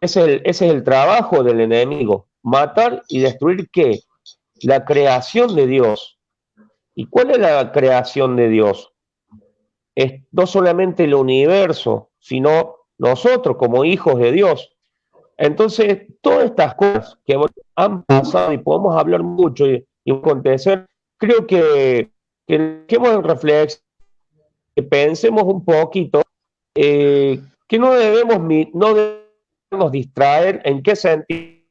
ese es el trabajo del enemigo, matar y destruir ¿qué? La creación de Dios. ¿Y cuál es la creación de Dios? Es no solamente el universo, sino nosotros como hijos de Dios. Entonces, todas estas cosas que han pasado y podemos hablar mucho y acontecer, creo que hemos reflexionado, que pensemos un poquito, que no debemos distraer. ¿En qué sentido?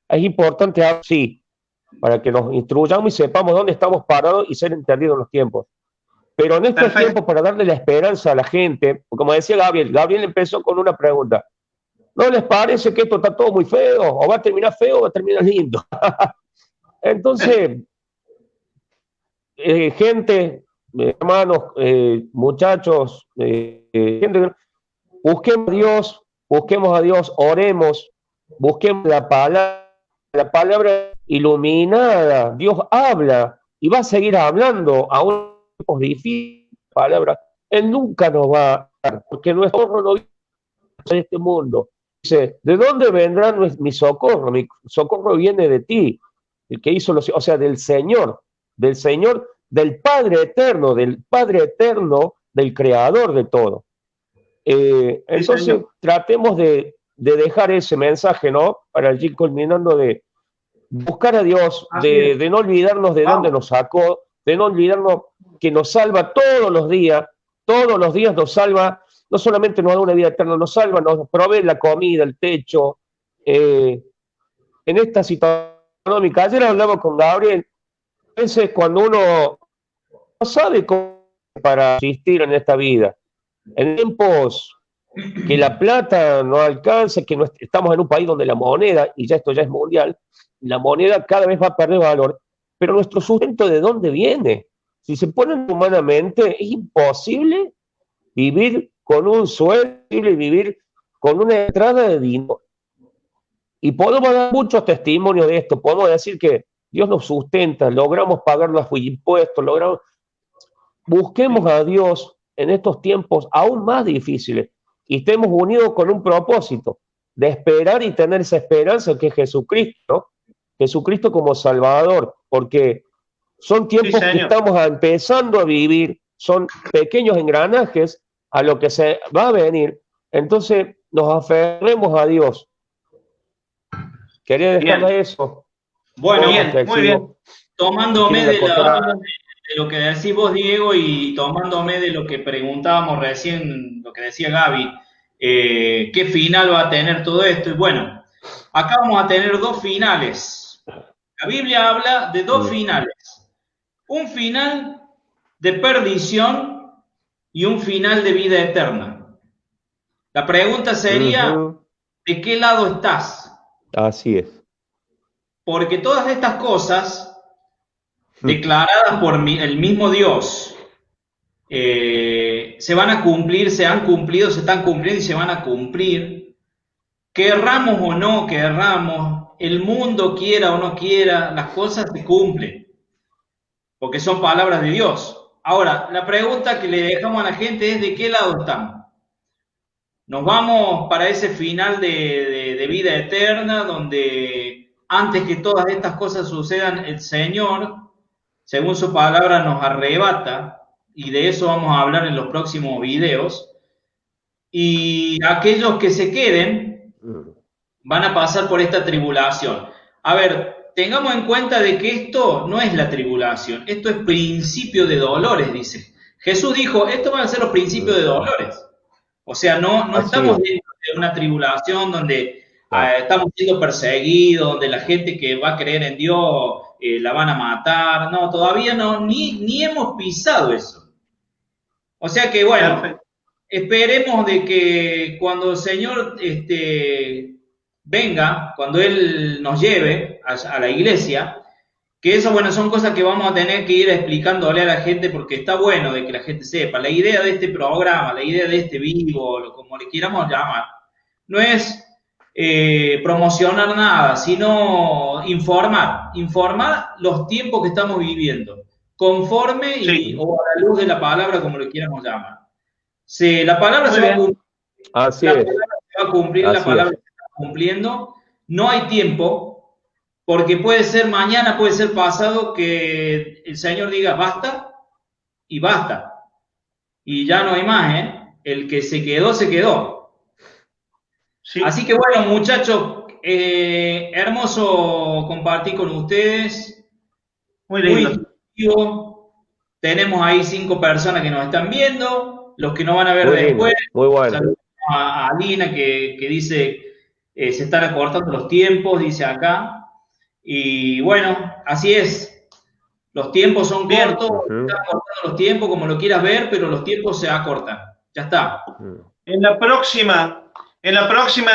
Es importante, sí, para que nos instruyamos y sepamos dónde estamos parados y ser entendidos en los tiempos. Pero en estos tiempos, para darle la esperanza a la gente, como decía Gabriel empezó con una pregunta: ¿no les parece que esto está todo muy feo? ¿O va a terminar feo o va a terminar lindo? Entonces, gente, hermanos, muchachos, gente, busquemos a Dios, oremos, busquemos la palabra iluminada. Dios habla y va a seguir hablando aún en tiempos difíciles. Palabra, Él nunca nos va a dar, porque nuestro socorro no viene de este mundo. Dice, ¿de dónde vendrá mi socorro? Mi socorro viene de ti, el que hizo o sea, del Señor, del Padre eterno, del Creador de todo. Entonces, tratemos de dejar ese mensaje, ¿no? Para ir culminando, de buscar a Dios, de no olvidarnos de dónde nos sacó, de no olvidarnos que nos salva todos los días nos salva, no solamente nos da una vida eterna, nos salva, nos provee la comida, el techo. En esta situación económica, ayer hablaba con Gabriel, a veces cuando uno no sabe cómo para existir en esta vida, en tiempos que la plata no alcanza, que no estamos en un país donde la moneda, y ya esto ya es mundial, la moneda cada vez va a perder valor, pero nuestro sustento, ¿de dónde viene? Si se ponen humanamente, es imposible vivir con un sueldo, vivir con una entrada de dinero. Y podemos dar muchos testimonios de esto, podemos decir que Dios nos sustenta, logramos pagar los impuestos, busquemos a Dios en estos tiempos aún más difíciles y estemos unidos con un propósito de esperar y tener esa esperanza que es Jesucristo, Jesucristo como Salvador, porque son tiempos que estamos empezando a vivir, son pequeños engranajes a lo que se va a venir. Entonces nos aferremos a Dios. Quería dejarle eso. Bueno, muy bien. Tomándome de lo que decís vos, Diego, y tomándome de lo que preguntábamos recién, lo que decía Gaby, ¿qué final va a tener todo esto? Y bueno, acá vamos a tener dos finales. La Biblia habla de dos finales. Un final de perdición y un final de vida eterna. La pregunta sería, ¿de qué lado estás? Así es. Porque todas estas cosas, declaradas por el mismo Dios, se van a cumplir, se han cumplido, se están cumpliendo y se van a cumplir. Querramos o no querramos, el mundo quiera o no quiera, las cosas se cumplen. Porque son palabras de Dios. Ahora, la pregunta que le dejamos a la gente es: ¿de qué lado estamos? ¿Nos vamos para ese final de vida eterna, donde antes que todas estas cosas sucedan, el Señor, según su palabra, nos arrebata? Y de eso vamos a hablar en los próximos videos. Y aquellos que se queden van a pasar por esta tribulación. A ver, tengamos en cuenta de que esto no es la tribulación, esto es principio de dolores, dice. Jesús dijo, esto van a ser los principios de dolores. O sea, no estamos dentro de una tribulación donde estamos siendo perseguidos, donde la gente que va a creer en Dios la van a matar. No, todavía no, ni hemos pisado eso. O sea que, bueno, esperemos de que cuando el Señor venga, cuando Él nos lleve a la iglesia, que eso, bueno, son cosas que vamos a tener que ir explicándole a la gente, porque está bueno de que la gente sepa. La idea de este programa, la idea de este vivo, como le quieramos llamar, no es promocionar nada, sino informar los tiempos que estamos viviendo, conforme o a la luz de la palabra, como le quieramos llamar. La palabra se va a cumplir. Así la es. palabra se va a cumplir, Así la palabra es. cumpliendo. No hay tiempo, porque puede ser mañana, puede ser pasado, que el Señor diga basta y basta. Y ya no hay más, ¿eh? El que se quedó, se quedó. Sí. Así que bueno, muchachos, hermoso compartir con ustedes. Muy lindo. Muy tenemos ahí 5 personas que nos están viendo, los que nos van a ver muy después. Lindo, muy bueno. A Alina que dice se están acortando los tiempos, dice acá. Y bueno, así es. Los tiempos son cortos, se están acortando los tiempos, como lo quieras ver, pero los tiempos se acortan. Ya está. En la próxima, el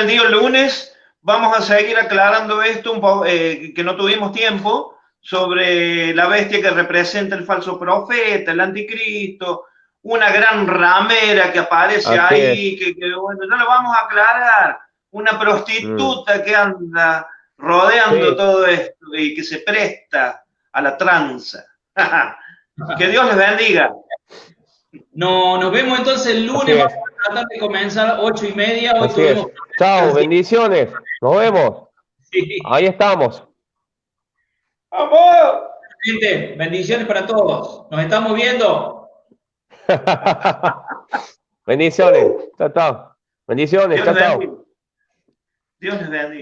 día lunes, vamos a seguir aclarando esto, que no tuvimos tiempo, sobre la bestia que representa el falso profeta, el anticristo, una gran ramera que aparece ahí, que bueno, ya lo vamos a aclarar, una prostituta que anda rodeando todo esto y que se presta a la tranza. Que Dios les bendiga. No, nos vemos entonces el lunes, vamos a tratar de comenzar 8:30. Hoy chao, bendiciones, nos vemos. Sí. Ahí estamos. ¡Vamos! Gente, bendiciones para todos. Nos estamos viendo. Bendiciones. Chao, chao. Bendiciones. Chao, chao. Dios les bendiga.